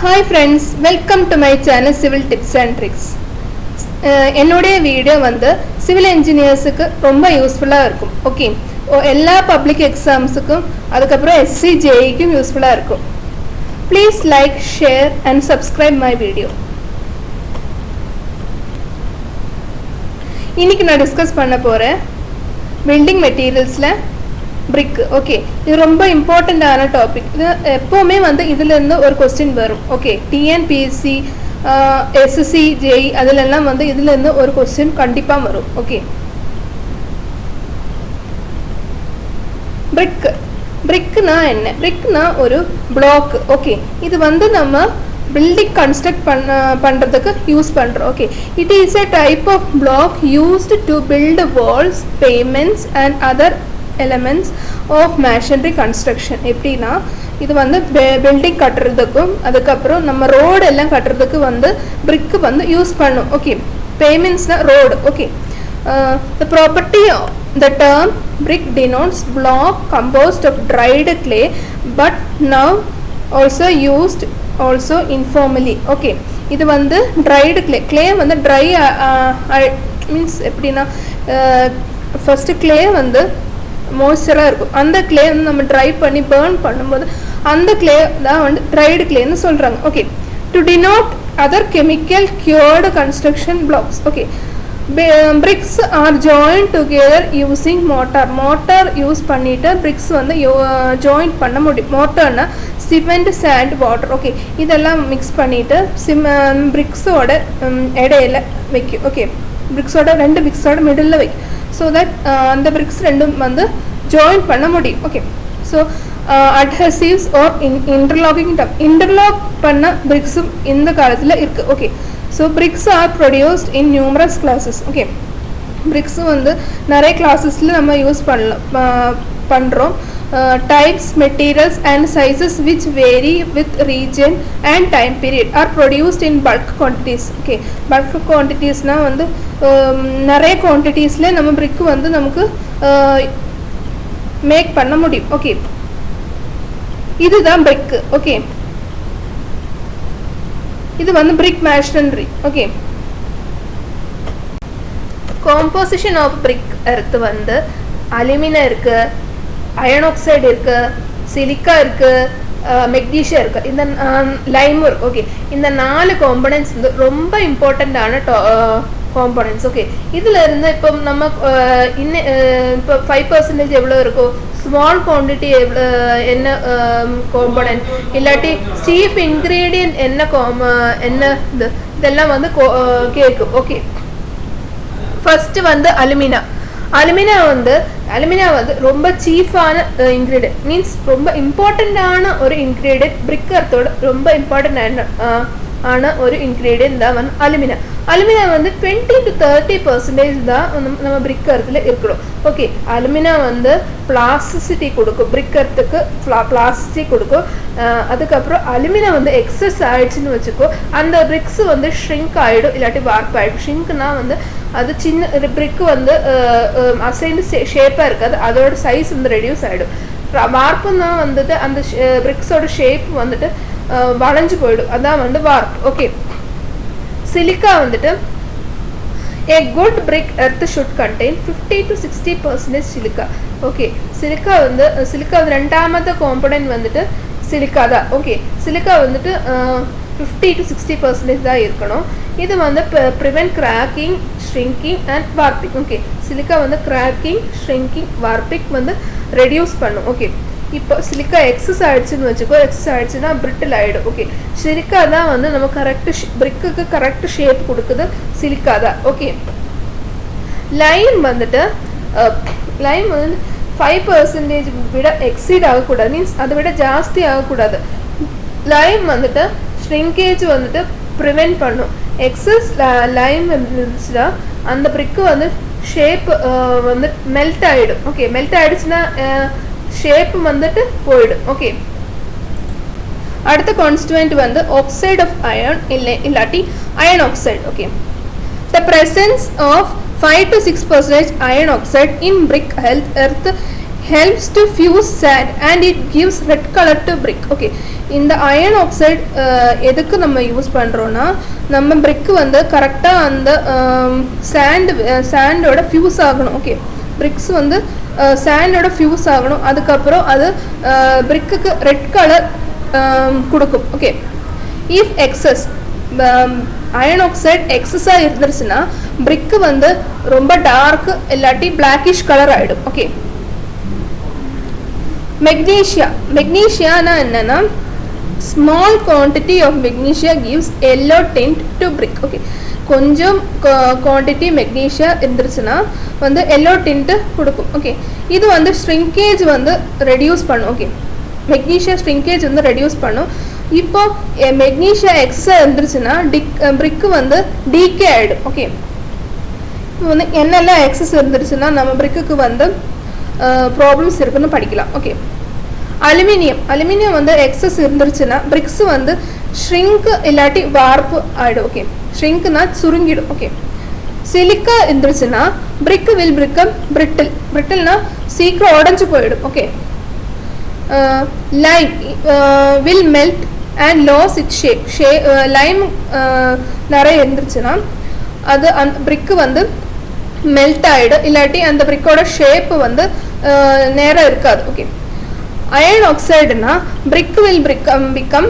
Hi friends, welcome to my channel Civil Tips and Tricks. என்னோட video வந்து civil இன்ஜினியர்ஸுக்கு ரொம்ப யூஸ்ஃபுல்லாக இருக்கும். ஓகே, எல்லா பப்ளிக் எக்ஸாம்ஸுக்கும் அதுக்கப்புறம் எஸ்சி ஜேஇக்கும் யூஸ்ஃபுல்லாக இருக்கும். Please like, share and subscribe my video. இன்னைக்கு நான் டிஸ்கஸ் பண்ண போகிறேன் பில்டிங் மெட்டீரியல்ஸில் பிரிக். ஓகே, இது ரொம்ப இம்பார்ட்டண்ட்டான டாபிக். இது எப்போவுமே வந்து இதுலேருந்து ஒரு கொஸ்டின் வரும். ஓகே, டிஎன்பிஎஸ்சி, எஸ்எஸ்சி, ஜேஇ அதிலெல்லாம் வந்து இதுலேருந்து ஒரு கொஸ்டின் கண்டிப்பாக வரும். ஓகே, பிரிக்னா என்ன? பிரிக்னா ஒரு பிளாக். ஓகே, இது வந்து நம்ம பில்டிங் கன்ஸ்ட்ரக்ட் பண்ணுறதுக்கு யூஸ் பண்ணுறோம். Okay, it is a type of block used to build walls, pavements and other elements of masonry construction. எப்படின்னா இது வந்து பில்டிங் கட்டுறதுக்கும் அதுக்கப்புறம் நம்ம ரோடு எல்லாம் கட்டுறதுக்கு வந்து பிரிக்கு வந்து யூஸ் பண்ணும். ஓகே, பேமெண்ட்ஸ்னா road. Okay, the property the term brick denotes block composed of dried clay but now also used also informally. Okay, இது வந்து dried clay வந்து dry மீன்ஸ் எப்படின்னா ஃபர்ஸ்ட் clay வந்து மோய்ஸ்சராக இருக்கும். அந்த கிளே வந்து நம்ம ட்ரை பண்ணி பேர்ன் பண்ணும்போது அந்த கிளே தான் வந்து ட்ரைடு கிளேன்னு சொல்கிறாங்க. Okay, to denote other chemical cured construction blocks. Okay, bricks are join together using mortar use பண்ணிவிட்டு பிரிக்ஸ் வந்து ஜாயின் பண்ண முடியும். மோட்டார்னா சிமெண்ட், சாண்ட், வாட்டர். ஓகே, இதெல்லாம் மிக்ஸ் பண்ணிவிட்டு பிரிக்ஸோட இடையில வைக்கும். ஓகே, பிரிக்ஸோட ரெண்டு பிரிக்ஸோட மிடில் வைக்கும். ஸோ தட் அந்த பிரிக்ஸ் ரெண்டும் வந்து ஜாயின் பண்ண முடியும். Okay, so adhesives are interlock பண்ண பிரிக்ஸும் இந்த காலத்தில் இருக்குது. Okay, so bricks are produced in numerous classes. Okay, பிரிக்ஸும் வந்து நிறைய கிளாஸஸில் நம்ம யூஸ் பண்ணுறோம். Types, materials and sizes which vary with region and time period are produced in bulk quantities. Okay, bulk quantities na வந்து நிறைய குவான்டிட்டிஸில் நம்ம பிரிக்கு வந்து நமக்கு மேக் பண்ண முடியும். ஓகே, இதுதான் பிரிக்கு. ஓகே, இது வந்து brick masonry. Okay, composition of brick earth வந்து அலுமினா இருக்கு, அயன் ஆக்சைடு இருக்குது, சிலிக்கா இருக்குது, மெக்னீஷியா இருக்குது, இந்த லைமும் இருக்குது. ஓகே, இந்த 4 காம்பனன்ட்ஸ் வந்து ரொம்ப இம்பார்ட்டண்ட்டான காம்பனன்ட்ஸ். ஓகே, இதில் இருந்து இப்போ நம்ம இப்போ 5% எவ்வளோ இருக்கும், ஸ்மால் குவான்டிட்டி எவ்வளோ, என்ன காம்பனன்ட், இல்லாட்டி சீஃப் இன்க்ரீடியன்ட் என்ன இதெல்லாம் வந்து கேட்கும். ஓகே, ஃபஸ்ட்டு வந்து அலுமினா வந்து ரொம்ப சீஃபான இன்க்ரீடியன்ட், மீன்ஸ் ரொம்ப இம்பார்ட்டண்ட்டான ஒரு இன்க்ரீடியன்ட். பிரிக் எர்த்தோட ரொம்ப இம்பார்ட்டண்ட் ஆன ஒரு இன்க்ரீடியன்ட் தான் வந்து அலுமினா வந்து 20 to 30% தான் நம்ம பிரிக் எர்த்தில் இருக்கணும். ஓகே, அலுமினா வந்து பிளாஸ்டிசிட்டி கொடுக்கும், பிரிக் எர்த்துக்கு பிளாஸ்டிசிட்டி கொடுக்கும். அதுக்கப்புறம் அலுமினா வந்து எக்ஸஸ் ஆயிடுச்சுன்னு வச்சுக்கோ, அந்த பிரிக்ஸ் வந்து ஷ்ரிங்க் ஆகிடும், இல்லாட்டி வார்ப் ஆகிடும். ஷ்ரிங்க்னா வந்து அது சின்ன பிரிக்கு வந்து அசைன்டு ஷேப்பாக இருக்காது, அதோட சைஸ் வந்து ரெடியூஸ் ஆகிடும். வார்ப்புன்னா வந்துட்டு அந்த பிரிக்ஸோட ஷேப் வந்துட்டு வளைஞ்சு போயிடும், அதான் வந்து வார்ப். ஓகே, சிலிக்கா வந்துட்டு a good brick earth should contain 50 to 60% silica. Okay, silica வந்து ரெண்டாமത്തെ காம்பனன்ட் வந்துட்டு சிலிக்கா தான். ஓகே, சிலிக்கா வந்துட்டு 50 to 60% தான் இருக்கணும். இது வந்து prevent cracking, shrinking and warping. Okay, silica வந்து கிராக்கிங், ஷ்ரிங்கிங், வார்பிங் வந்து ரெடியூஸ் பண்ணும். ஓகே, இப்போ சிலிக்கா எக்ஸஸ் ஆகிடுச்சுன்னு வச்சுக்கோ, எக்ஸஸ் ஆகிடுச்சுன்னா பிரிட்டில் ஆகிடும். ஓகே, சிலிக்கா தான் வந்து நம்ம கரெக்டு பிரிக்குக்கு கரெக்ட் ஷேப் கொடுக்குது, சிலிக்கா தான். ஓகே, லைம் வந்து 5% விட எக்ஸீட் ஆகக்கூடாது, மீன்ஸ் அதை விட ஜாஸ்தி ஆகக்கூடாது. லைம் வந்துட்டு ஷ்ரிங்கேஜ் வந்துட்டு ப்ரிவென்ட் பண்ணும். எக்ஸஸ் லைம் இருந்துச்சுன்னா அந்த பிரிக்கு வந்து ஷேப் வந்து மெல்ட் ஆகிடும். ஓகே, மெல்ட் ஆகிடுச்சுன்னா ஷேப் வந்துட்டு போயிடும். ஓகே, அடுத்த கான்ஸ்டிட்யூயன்ட் வந்து ஆக்சைடு ஆஃப் அயர்ன் இல்லாட்டி iron oxide. Okay, the presence of 5 to 6% iron oxide in brick earth helps to fuse sand and it gives red color to brick. Okay, இந்த iron oxide எதுக்கு நம்ம use பண்ணுறோன்னா நம்ம பிரிக்கு வந்து கரெக்டாக அந்த சாண்டோட ஃபியூஸ் ஆகணும். ஓகே, பிரிக்ஸ் வந்து சாண்டோட ஃபியூஸ் ஆகணும். அதுக்கப்புறம் அது பிரிக்குக்கு ரெட் கலர் கொடுக்கும். Okay, if excess iron oxide எக்ஸஸாக இருந்துருச்சுன்னா பிரிக்கு வந்து ரொம்ப டார்க் இல்லாட்டி பிளாக்கிஷ் கலர் ஆகிடும். ஓகே, மெக்னீஷியானா என்னன்னா small quantity of magnesia gives yellow tint to brick. Okay, கொஞ்சம் குவான்டிட்டி மெக்னீஷியா இருந்துருச்சுன்னா வந்து எல்லோ டிண்ட் கொடுக்கும். ஓகே, இது வந்து ஷ்ரிங்கேஜ் வந்து ரெடியூஸ் பண்ணும். ஓகே, மெக்னீஷியா ஷ்ரிங்கேஜ் வந்து ரெடியூஸ் பண்ணும். இப்போ மெக்னீஷியா எக்ஸாக இருந்துருச்சுன்னா பிரிக்கு வந்து டீகே ஆகிடும். ஓகே, இப்போ வந்து என்னெல்லாம் எக்ஸஸ் இருந்துருச்சுன்னா நம்ம பிரிக்குக்கு வந்து ப்ராப்ளம்ஸ் இருக்குன்னு படிக்கலாம். ஓகே, அலுமினியம் வந்து எக்ஸஸ் இருந்துருச்சுன்னா பிரிக்ஸ் வந்து ஷ்ரிங்க் இல்லாட்டி வார்ப்பு ஆகிடும். ஓகே, ஷ்ரிங்க்னா சுருங்கிடும். ஓகே, சிலிக்கா இருந்துருச்சுன்னா பிரிக் வில் பிரிக்கம் பிரிட்டில்னா சீக்கிரம் உடஞ்சி போயிடும். Okay, lime will melt and lose it shape. Lime நிறைய இருந்துருச்சுன்னா அது அந்த பிரிக்கு வந்து மெல்ட் ஆகிடும், இல்லாட்டி அந்த பிரிக்கோட ஷேப்பு வந்து நேராக இருக்காது. ஓகே, அயன் ஆக்சைடுனா brick will become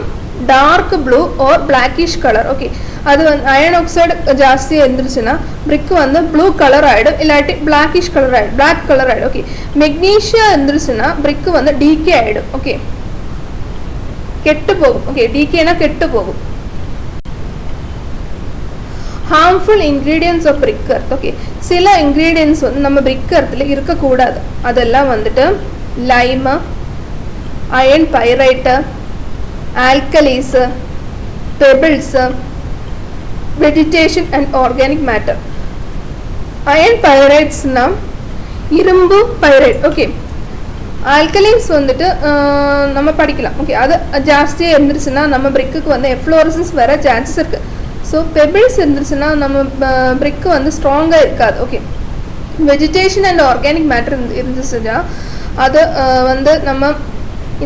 dark blue or blackish colour. Okay, அது வந்து அயன் ஆக்சைடு ஜாஸ்தியாக இருந்துருச்சுன்னா பிரிக்கு வந்து ப்ளூ கலர் ஆகிடும், இல்லாட்டி பிளாக்கிஷ் கலர் ஆகிடும், பிளாக் கலர் ஆகிடும். ஓகே, மெக்னீஷியா இருந்துருச்சுன்னா பிரிக்கு வந்து டீகே ஆகிடும். ஓகே, கெட்டு போகும். ஓகே, டீகேனா கெட்டு போகும். Harmful ingredients of brick earth. Okay, சில இன்க்ரீடியன்ஸ் வந்து நம்ம பிரிக் எர்த்தில் இருக்கக்கூடாது. அதெல்லாம் வந்துட்டு lime, iron pyrite, alkalis, pebbles, vegetation and organic matter. Iron பைரைட்ஸ்னால் இரும்பு பைரைட். ஓகே, ஆல்கலீன்ஸ் வந்துட்டு நம்ம படிக்கலாம். ஓகே, அது ஜாஸ்தியாக இருந்துருச்சுன்னா நம்ம பிரிக்குக்கு வந்து எஃப்ளோரசன்ஸ் வர சான்சஸ் இருக்குது. ஸோ பெபிள்ஸ் இருந்துச்சுன்னா நம்ம பிரிக்கு வந்து ஸ்ட்ராங்காக இருக்காது. Okay, vegetation and organic matter இருந்துச்சுன்னா அது வந்து நம்ம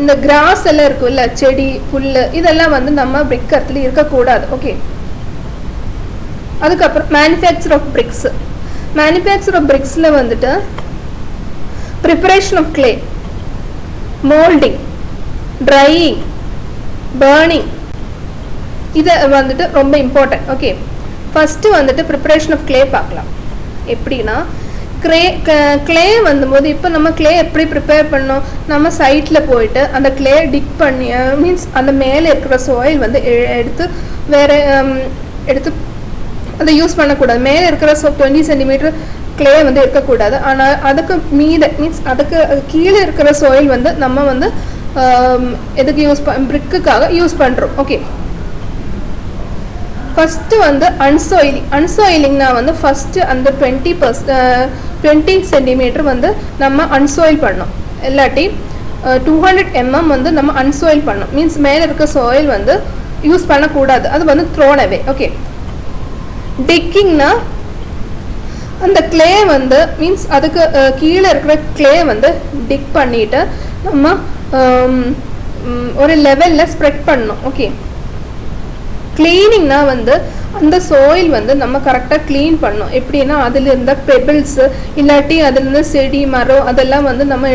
இந்த கிராஸ் எல்லாம் இருக்குல்ல, செடி புல் இதெல்லாம் வந்து நம்ம பிரிக் எர்த்தில் இருக்கக்கூடாது. ஓகே, அதுக்கப்புறம் மேனுஃபேக்சர் ஆஃப் பிரிக்ஸில் வந்துட்டு preparation of clay, moulding, drying, burning இது வந்துட்டு ரொம்ப இம்பார்ட்டன்ட். ஓகே, ஃபஸ்ட்டு வந்துட்டு ப்ரிப்பரேஷன் ஆஃப் கிளே பார்க்கலாம். எப்படின்னா கிளே வந்தபோது இப்போ நம்ம கிளே எப்படி ப்ரிப்பேர் பண்ணோம், நம்ம சைட்டில் போயிட்டு அந்த கிளே டிக் பண்ணி மீன்ஸ் அந்த மேலே இருக்கிற சாயில் வந்து எடுத்து அதை யூஸ் பண்ணக்கூடாது. மேலே இருக்கிற 20 சென்டிமீட்டர் கிளே வந்து இருக்கக்கூடாது. ஆனால் அதுக்கு மீன்ஸ் அதுக்கு கீழே இருக்கிற சாயில் வந்து நம்ம வந்து எதுக்கு பிரிக்குக்காக யூஸ் பண்ணுறோம். ஓகே, ஃபஸ்ட்டு வந்து அன்சாயிலிங்னா வந்து ஃபஸ்ட்டு அந்த 20 சென்டிமீட்டர் வந்து நம்ம அன்சாயில் பண்ணோம், இல்லாட்டி 200 mm வந்து நம்ம அன்சாயில் பண்ணோம். மீன்ஸ் மேலே இருக்க சாயில் வந்து யூஸ் பண்ணக்கூடாது, அது வந்து த்ரோன் அவே. ஓகே, டிக்கிங்னா அந்த கிளே வந்து மீன்ஸ் அதுக்கு கீழே இருக்கிற கிளே வந்து டிக் பண்ணிவிட்டு நம்ம ஒரு லெவலில் ஸ்ப்ரெட் பண்ணணும். ஓகே, கிளீனிங்னா வந்து அந்த சாயில் வந்து நம்ம கரெக்டாக க்ளீன் பண்ணணும். எப்படின்னா அதில் இருந்த பெபிள்ஸு இல்லாட்டி அதுலேருந்து செடி மரம் அதெல்லாம் வந்து நம்ம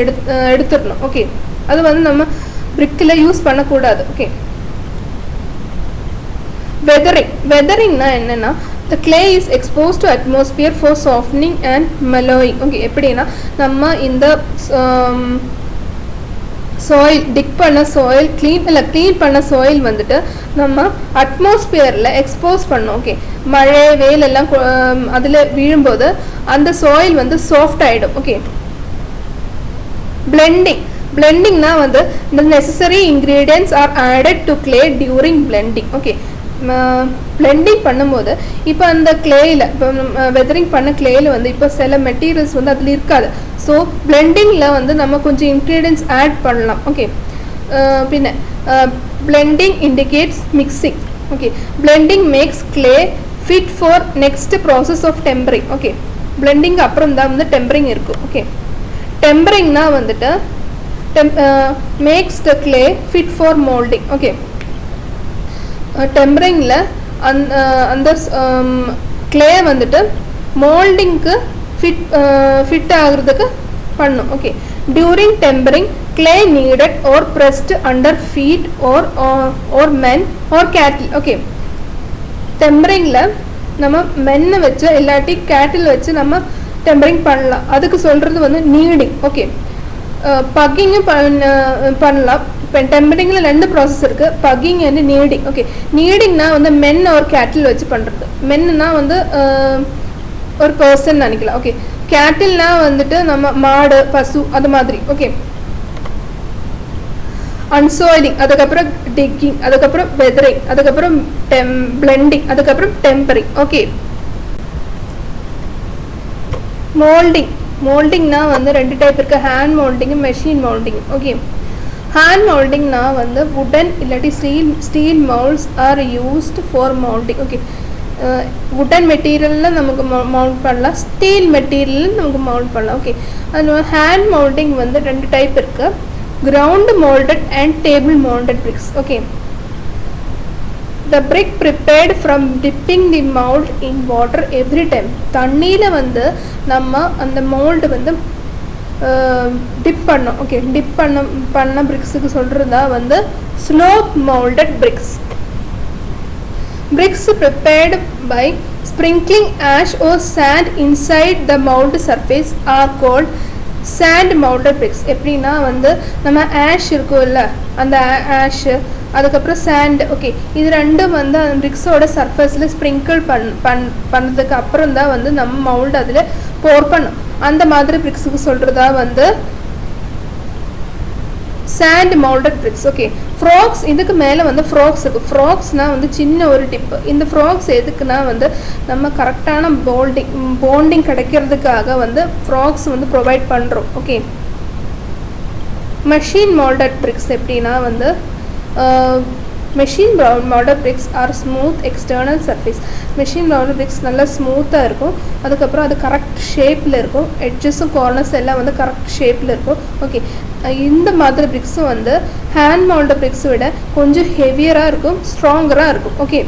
எடுத்துடணும். ஓகே, அது வந்து நம்ம பிரிக்கில் யூஸ் பண்ணக்கூடாது. ஓகே, வெதரிங்னா என்னென்னா the clay is exposed to atmosphere for softening and mellowing. Okay, எப்படின்னா நம்ம இந்த சாயில் டிக் பண்ண சாயில் க்ளீன் பண்ண சாயில் வந்துட்டு நம்ம அட்மாஸ்பியரில் எக்ஸ்போஸ் பண்ணோம். ஓகே, மழை வெயில் எல்லாம் அதில் விழும்போது அந்த சாயில் வந்து சாஃப்ட் ஆகிடும். ஓகே, பிளெண்டிங்னா வந்து the necessary ingredients are added to clay during blending. Okay, blending பண்ணும்போது இப்போ அந்த கிளேயில் இப்போ வெதரிங் பண்ண கிளேயில் வந்து இப்போ சில மெட்டீரியல்ஸ் வந்து அதில் இருக்காது. ஸோ பிளெண்டிங்கில் வந்து நம்ம கொஞ்சம் இன்க்ரீடியன்ஸ் ஆட் பண்ணலாம். ஓகே, பின்ன blending indicates mixing. Okay, blending makes clay fit for next process of tempering. Okay, blending அப்புறம் தான் வந்து டெம்பரிங் இருக்கும். ஓகே, டெம்பரிங்னா வந்துட்டு makes the clay fit for molding. Okay, tempering la அந்த clay வந்துட்டு moldingக்கு fit ஆகிறதுக்கு பண்ணும். Okay, during tempering clay kneaded or pressed under feet or men or cattle. Okay, tempering-ல நம்ம மென்னை வச்சு இல்லாட்டி கேட்டில் வச்சு நம்ம டெம்பரிங் பண்ணலாம். அதுக்கு சொல்கிறது வந்து நீடிங். ஓகே, பக்கிங்கும் பண்ணலாம். இப்போ டெம்பரிங்கில் 2 ப்ராசஸ் இருக்குது, பக்கிங் அண்ட் நீடிங். ஓகே, நீடிங்னா வந்து மென் ஒரு கேட்டில் வச்சு பண்ணுறது. மென்னுனா வந்து ஒரு பர்சன் நினைக்கலாம். ஓகே, கேட்டில்னா வந்துட்டு நம்ம மாடு பசு அது மாதிரி. ஓகே, அன்சாயிலிங், அதுக்கப்புறம் டிக்கிங், அதுக்கப்புறம் வெதரிங், அதுக்கப்புறம் பிளெண்டிங், அதுக்கப்புறம் டெம்பரிங். ஓகே, மோல்டிங்னா வந்து 2 டைப் இருக்குது, hand moulding, machine moulding. Okay, hand மோல்டிங்னா வந்து வுடன் இல்லாட்டி steel moulds are used for moulding. Okay, wooden மெட்டீரியலில் நமக்கு மவுண்ட் பண்ணலாம், ஸ்டீல் மெட்டீரியலில் நமக்கு மவுண்ட் பண்ணலாம். ஓகே, அது ஹேண்ட் மோல்டிங் வந்து 2 டைப் இருக்குது, ground molded and table molded bricks. Okay, the brick prepared from dipping the mold in water every time. தண்ணியில் வந்து நம்ம அந்த மோல்டு வந்து டிப் பண்ணோம். ஓகே, டிப் பண்ண பிரிக்ஸுக்கு சொல்கிறதா வந்து slope moulded BRICS. Bricks prepared by sprinkling ash or sand inside the mold surface are called sand molded bricks. எப்படின்னா வந்து நம்ம ஆஷ் இருக்கும் இல்லை, அந்த ஆஷு அதுக்கப்புறம் சாண்ட். ஓகே, இது ரெண்டும் வந்து அந்த பிரிக்ஸோட சர்ஃபேஸில் ஸ்ப்ரிங்கிள் பண்ணதுக்கு அப்புறம் தான் வந்து நம்ம மவுல்டு அதில் போர் பண்ணும். அந்த மாதிரி பிரிக்ஸுக்கு சொல்கிறதா வந்து sand moulded BRICS. Okay, frocks, இதுக்கு மேலே வந்து ஃப்ராக்ஸ் இருக்குது. ஃப்ராக்ஸ்னால் வந்து சின்ன ஒரு டிப்பு. இந்த ஃப்ராக்ஸ் எதுக்குன்னா வந்து நம்ம கரெக்டான போண்டிங் கிடைக்கிறதுக்காக வந்து ஃப்ராக்ஸ் வந்து ப்ரொவைட் பண்ணுறோம். ஓகே, மெஷின் மோல்டட் பிரிக்ஸ் எப்படின்னா வந்து machine moulded BRICS R smooth external surface. Machine moulded BRICS நல்லா ஸ்மூத்தாக இருக்கும், அதுக்கப்புறம் அது கரெக்ட் ஷேப்பில் இருக்கும், எட்ஜஸும் கார்னர்ஸ் எல்லாம் வந்து கரெக்ட் ஷேப்பில் இருக்கும். ஓகே, இந்த மாதிரி பிரிக்ஸும் வந்து ஹேண்ட் மவுல்டட் பிரிக்ஸை விட கொஞ்சம் ஹெவியராக இருக்கும், ஸ்ட்ராங்கராக இருக்கும். Okay,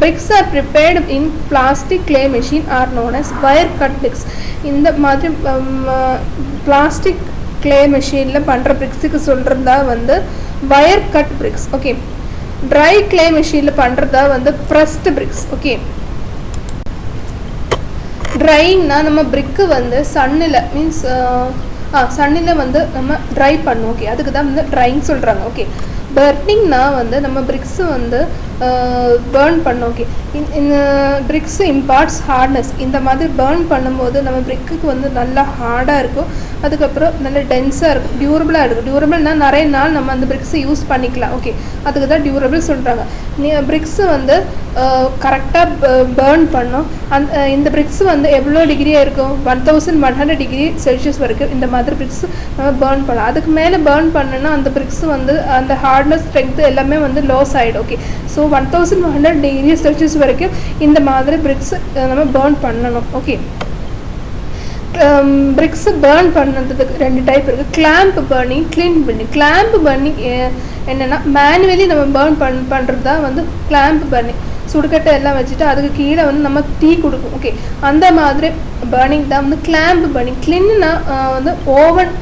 bricks are prepared in plastic clay machine are known as wire cut bricks. இந்த மாதிரி பிளாஸ்டிக் clay machine-ல பண்ணுற பிரிக்ஸுக்கு சொல்கிறதா வந்து wire cut bricks. Okay, try clay machine-ல பண்ணுறதா வந்து pressed bricks. ஓகே, ட்ரைங்னா நம்ம பிரிக்கு வந்து சன்னில் மீன்ஸ் சன்னில் வந்து நம்ம ட்ரை பண்ணுவோம். ஓகே, அதுக்கு தான் வந்து ட்ரைங் சொல்கிறாங்க. ஓகே, பர்னிங்னா வந்து நம்ம பிரிக்ஸு வந்து பேர்ன் பண்ணோம். ஓகே, இந்த பிரிக்ஸு இம்பார்ட்ஸ் ஹார்ட்னஸ். இந்த மாதிரி பேர்ன் பண்ணும்போது நம்ம பிரிக்குக்கு வந்து நல்லா ஹார்டாக இருக்கும், அதுக்கப்புறம் நல்ல டென்ஸாக இருக்கும், டியூரபிளாக இருக்கும். டியூரபிள்னால் நிறைய நாள் நம்ம அந்த பிரிக்ஸை யூஸ் பண்ணிக்கலாம். ஓகே, அதுக்கு தான் டியூரபிள் சொல்கிறாங்க. பிரிக்ஸு வந்து கரெக்டாக பேர்ன் பண்ணோம். இந்த பிரிக்ஸு வந்து எவ்வளோ டிகிரியாக இருக்கும், 1100 டிகிரி செல்சியஸ் வரைக்கும் இந்த மாதிரி பிரிக்ஸ் நம்ம பேர்ன் பண்ணலாம். அதுக்கு மேலே பேர்ன் பண்ணோன்னா அந்த பிரிக்ஸு வந்து அந்த ஹார்ட்னஸ் ஸ்ட்ரென்த்து எல்லாமே வந்து லாஸ் ஆகிடும். ஓகே, ஸோ 1100 டிகிரி செல்சியஸ் வரைக்கும் இந்த மாதிரி பிரிக்ஸ் நம்ம பேர்ன் பண்ணணும். ஓகே, பிரிக்ஸு பேர்ன் பண்ணதுக்கு 2 டைப் இருக்குது, clamp burning, clean burning. Clamp burning என்னென்னா மேனுவலி நம்ம பேர்ன் பண்ணுறது தான் வந்து கிளாம்ப் பர்னிங். சுடுக்கட்டை எல்லாம் வச்சுட்டு அதுக்கு கீழே வந்து நம்ம தீ கொடுக்கும். ஓகே, அந்த மாதிரி பர்னிங் தான் வந்து கிளாம்ப் பர்னிங். கிளின்னா வந்து ஓவன்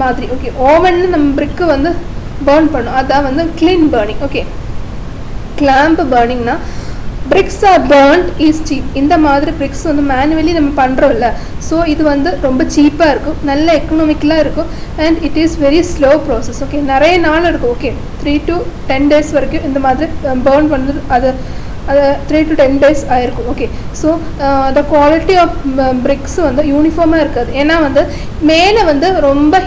மாதிரி. ஓகே, ஓவன்னு நம்ம பிரிக்கு வந்து பேர்ன் பண்ணும், அதான் வந்து கிளீன் பர்னிங். ஓகே, கிளாம்ப் பர்னிங்னா bricks are burnt is cheap. இந்த மாதிரி பிரிக்ஸ் வந்து மேனுவலி நம்ம பண்ணுறோம்ல, ஸோ இது வந்து ரொம்ப சீப்பாக இருக்கும், நல்ல எக்கனாமிக்கலாக இருக்கும், and it is very slow process. Okay, நிறைய நாள் இருக்கும். ஓகே, 3 to 10 days வரைக்கும் இந்த மாதிரி பர்ன் பண்ணுறது அது 3 to 10 days ஆயிருக்கும். Okay, so the quality of bricks வந்து யூனிஃபார்மாக இருக்காது. ஏன்னா வந்து மேலே வந்து ரொம்ப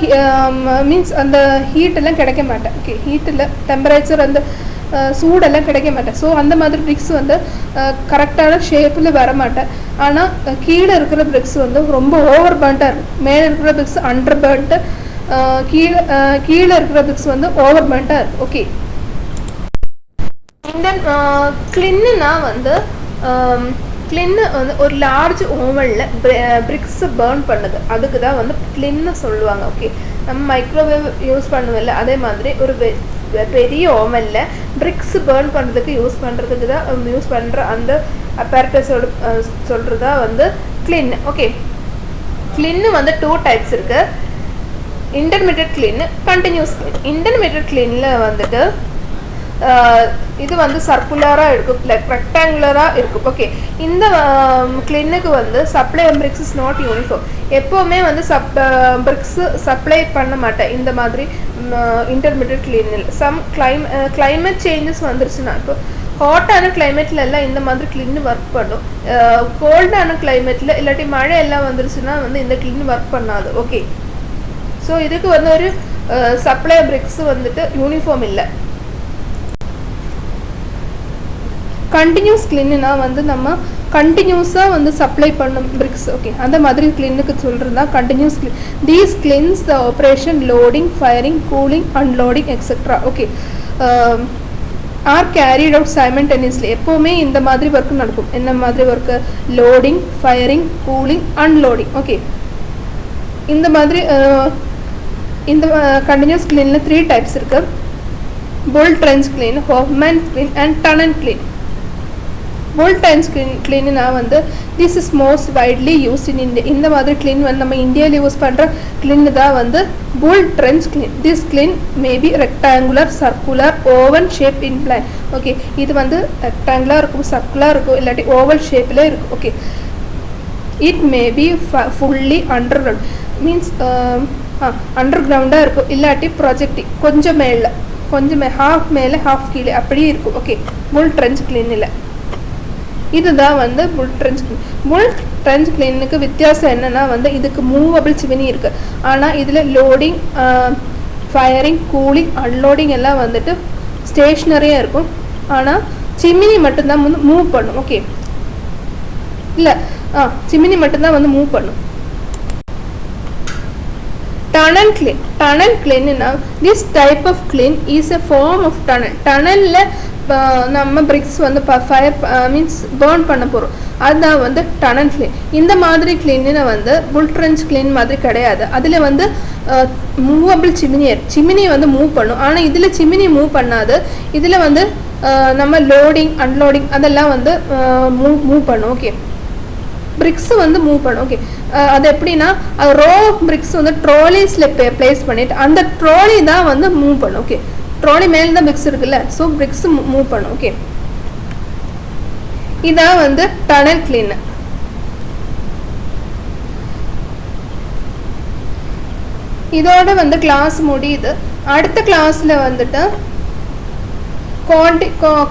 மீன்ஸ் அந்த ஹீட்டெல்லாம் கிடைக்க மாட்டேன். ஓகே, ஹீட்டில் டெம்பரேச்சர் அந்த சூடெல்லாம் கிடைக்க மாட்டேன். ஸோ அந்த மாதிரி பிரிக்ஸ் வந்து கரெக்டான ஷேப்பில் வர மாட்டேன். ஆனால் கீழே இருக்கிற பிரிக்ஸ் வந்து ரொம்ப ஓவர் பர்ன்ட்டாக இருக்கும், மேலே இருக்கிற பிரிக்ஸ் அண்டர் பர்ன்ட்டு, கீழே இருக்கிற பிரிக்ஸ் வந்து ஓவர் பர்ன்ட்டாக இருக்கும். ஓகே, இந்த கிளின்னா வந்து கிளின்னு வந்து ஒரு லார்ஜ் ஓவனில் பிரிக்ஸ் பேர்ன் பண்ணுது, அதுக்கு தான் வந்து கிளின்னு சொல்லுவாங்க. ஓகே, நம்ம மைக்ரோவேவ் யூஸ் பண்ணுவோம்ல, அதே மாதிரி ஒரு பெரிய ஓவனில் பிரிக்ஸ் பேர்ன் பண்ணுறதுக்கு யூஸ் பண்ணுற அந்த அப்பேரட்டஸோட சொல்கிறதா வந்து கிளின். ஓகே, கிளின்னு வந்து 2 டைப்ஸ் இருக்குது, இன்டர்மீடியட் கிளின், கண்டினியூஸ் கிளின். இன்டர்மீடியட் கிளினில் வந்துட்டு இது வந்து சர்க்குலராக இருக்கும், லைக் ரெக்டாங்குலராக இருக்கும். ஓகே, இந்த கிளினுக்கு வந்து supply BRICS is not uniform. எப்போவுமே வந்து பிரிக்ஸு சப்ளை பண்ண மாட்டேன் இந்த மாதிரி இன்டர்மீடியட் கிளினில். சம் கிளைமேட் சேஞ்சஸ் வந்துருச்சுன்னா, இப்போ ஹாட்டான கிளைமேட்டில் எல்லாம் இந்த மாதிரி கிளின்னு ஒர்க் பண்ணும். கோல்டான கிளைமேட்டில் இல்லாட்டி மழை எல்லாம் வந்துருச்சுன்னா வந்து இந்த கிளின் ஒர்க் பண்ணாது. ஓகே, ஸோ இதுக்கு வந்து ஒரு சப்ளை பிரிக்ஸ் வந்துட்டு யூனிஃபார்ம் இல்லை. கண்டினியூஸ் கிளின்னா வந்து நம்ம கண்டினியூஸாக வந்து சப்ளை பண்ணும் பிரிக்ஸ். ஓகே, அந்த மாதிரி கிளினுக்கு சொல்கிறது தான் continuous kiln. These kilns the operation loading, firing, cooling, unloading etcetera. Okay, are carried out simultaneously. எப்போவுமே இந்த மாதிரி ஒர்க் நடக்கும். என்ன மாதிரி work? Loading, firing, cooling, unloading. Okay, இந்த மாதிரி இந்த கண்டினியூஸ் கிளீனில் 3 டைப்ஸ் இருக்குது. Bull trench kiln, Hoffmann kiln and tunnel kiln. Bull trench கிளீன்னா வந்து this is most widely use in India. இந்த மாதிரி கிளீன் வந்து நம்ம இந்தியாவில் யூஸ் பண்ணுற கிளீன் தான் வந்து bull trench kiln. This kiln may be rectangular, circular, oval shape in plan. Okay, இது வந்து ரெக்டாங்குலாக இருக்கும், சர்க்குலர் இருக்கும், இல்லாட்டி ஓவல் ஷேப்பில் இருக்கும். Okay, it may be fully underground, means அண்டர் கிரவுண்டாக இருக்கும், இல்லாட்டி ப்ராஜெக்டிங் கொஞ்சம் ஹாஃப் மேலே ஹாஃப் கீழே அப்படியே இருக்கும். ஓகே, புல் ட்ரென்ச் கிளீனில் இதுதான் வந்து bull trench clean. Bull trench கிளீனுக்கு வித்தியாசம் என்னென்னா வந்து இதுக்கு மூவபிள் சிமினி இருக்குது, ஆனால் இதில் லோடிங், ஃபயரிங், கூலிங், அன்லோடிங் எல்லாம் வந்துட்டு ஸ்டேஷ்னரியாக இருக்கும். ஆனால் சிமினி மட்டும்தான் வந்து மூவ் பண்ணும். ஓகே, இல்லை சிமினி மட்டும்தான் வந்து மூவ் பண்ணும். Tunnel clean. Tunnel clean na this type of clean is a form of tunnel. Tunnel நம்ம பிரிக்ஸ் வந்து ஃபயர் மீன்ஸ் பேர்ன் பண்ண போகிறோம், அதுதான் வந்து டனல் கிளீன். இந்த மாதிரி கிளீன்னு வந்து புல் ட்ரென்ச் கிளீன் மாதிரி கிடையாது. அதில் வந்து மூவபிள் சிமினி வந்து மூவ் பண்ணும், ஆனால் இதில் சிமினி மூவ் பண்ணாது. இதில் வந்து நம்ம லோடிங், அன்லோடிங் அதெல்லாம் வந்து மூவ் பண்ணும். ஓகே, பிரிக்ஸ் வந்து மூவ் பண்ணும். ஓகே, அது எப்படின்னா ரோ பிரிக்ஸ் வந்து ட்ராலிஸில் பிளேஸ் பண்ணிவிட்டு அந்த ட்ராலி தான் வந்து மூவ் பண்ணும். ஓகே, ட்ராலி மேலே தான் பிரிக்ஸ் இருக்குல்ல, ஸோ பிரிக்ஸ் மூவ் பண்ணும். ஓகே, இதான் வந்து டனல் கிளீன். இதோட வந்து கிளாஸ் முடியுது. அடுத்த கிளாஸில் வந்துட்டு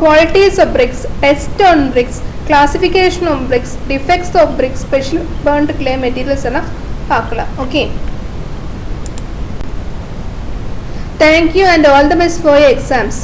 qualities of bricks, test on bricks, classification of bricks, defects of bricks, special burnt clay materials எல்லாம் பார்க்கலாம். Okay, thank you and all the best for your exams.